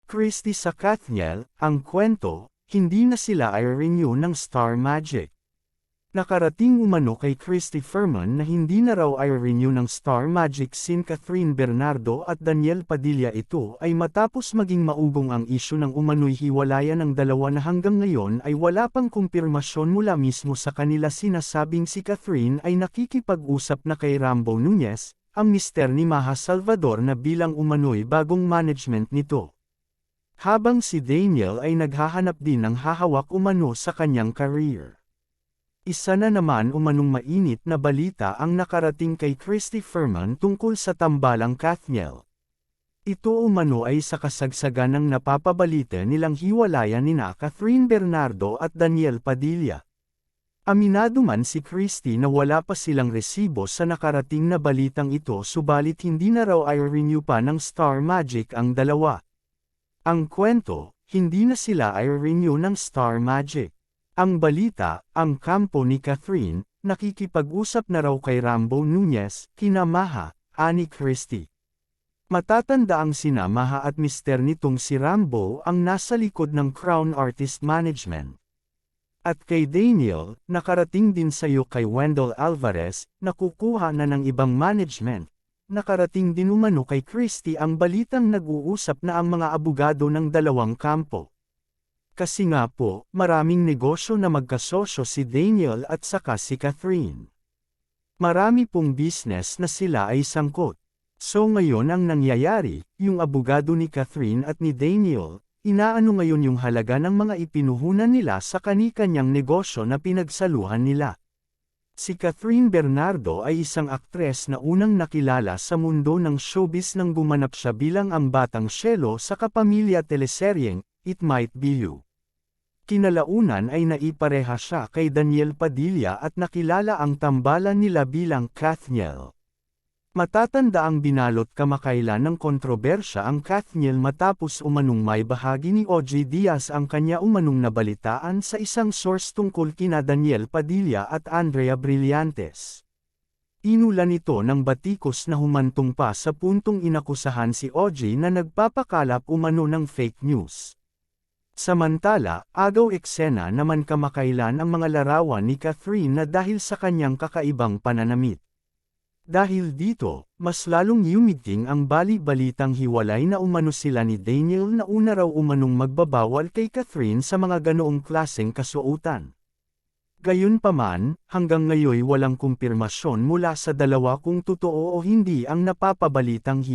Christie sa Kathniel, ang kwento, hindi na sila i-renew ng Star Magic. Nakarating umano kay Christie Ferman na hindi na raw i-renew ng Star Magic sin Catherine Bernardo at Daniel Padilla. Ito ay matapos maging maugong ang isyu ng umano'y hiwalayan ng dalawa na hanggang ngayon ay wala pang kumpirmasyon mula mismo sa kanila. Sinasabing si Catherine ay nakikipag-usap na kay Rambo Nunez, ang mister ni Maha Salvador na bilang umano'y bagong management nito. Habang si Daniel ay naghahanap din ng hahawak umano sa kanyang career. Isa na naman umanong mainit na balita ang nakarating kay Christie Ferman tungkol sa tambalang Kathniel. Ito umano ay sa kasagsagan ng napapabalita nilang hiwalayan nina Catherine Bernardo at Daniel Padilla. Aminado man si Christie na wala pa silang resibo sa nakarating na balitang ito, subalit hindi na raw i-renew pa ng Star Magic ang dalawa. Ang kwento, hindi na sila i-renew ng Star Magic. Ang balita, ang kampo ni Catherine, nakikipag-usap na raw kay Rambo Nunez, kina Maha, ani Christie. Matatanda ang sina Maha at mister nitong si Rambo ang nasa likod ng Crown Artist Management. At kay Daniel, nakarating din sayo kay Wendell Alvarez, nakukuha na ng ibang management. Nakarating din umano kay Christie ang balitang nag-uusap na ang mga abogado ng dalawang kampo. Kasi nga po, maraming negosyo na magkasosyo si Daniel at saka si Catherine. Marami pong business na sila ay sangkot. So ngayon ang nangyayari, yung abogado ni Catherine at ni Daniel, inaano ngayon yung halaga ng mga ipinuhunan nila sa kani-kanyang negosyo na pinagsaluhan nila. Si Catherine Bernardo ay isang aktres na unang nakilala sa mundo ng showbiz nang gumanap siya bilang ang batang Shelo sa kapamilya teleseryeng, It Might Be You. Kinalaunan ay naipareha siya kay Daniel Padilla at nakilala ang tambalan nila bilang Kathniel. Matatanda ang binalot kamakailan ng kontrobersya ang Kathniel matapos umanong may bahagi ni OJ Diaz ang kanya umanong nabalitaan sa isang source tungkol kina Daniel Padilla at Andrea Brillantes. Inulan ito ng batikos na humantong pa sa puntong inakusahan si OJ na nagpapakalap umano ng fake news. Samantala, agaw eksena naman kamakailan ang mga larawan ni Catherine na dahil sa kanyang kakaibang pananamit. Dahil dito, mas lalong yumiting ang bali-balitang hiwalay na umano sila ni Daniel na una raw umanong magbabawal kay Catherine sa mga ganoong klaseng kasuotan. Gayunpaman, hanggang ngayon walang kumpirmasyon mula sa dalawa kung totoo o hindi ang napapabalitang hiwalay.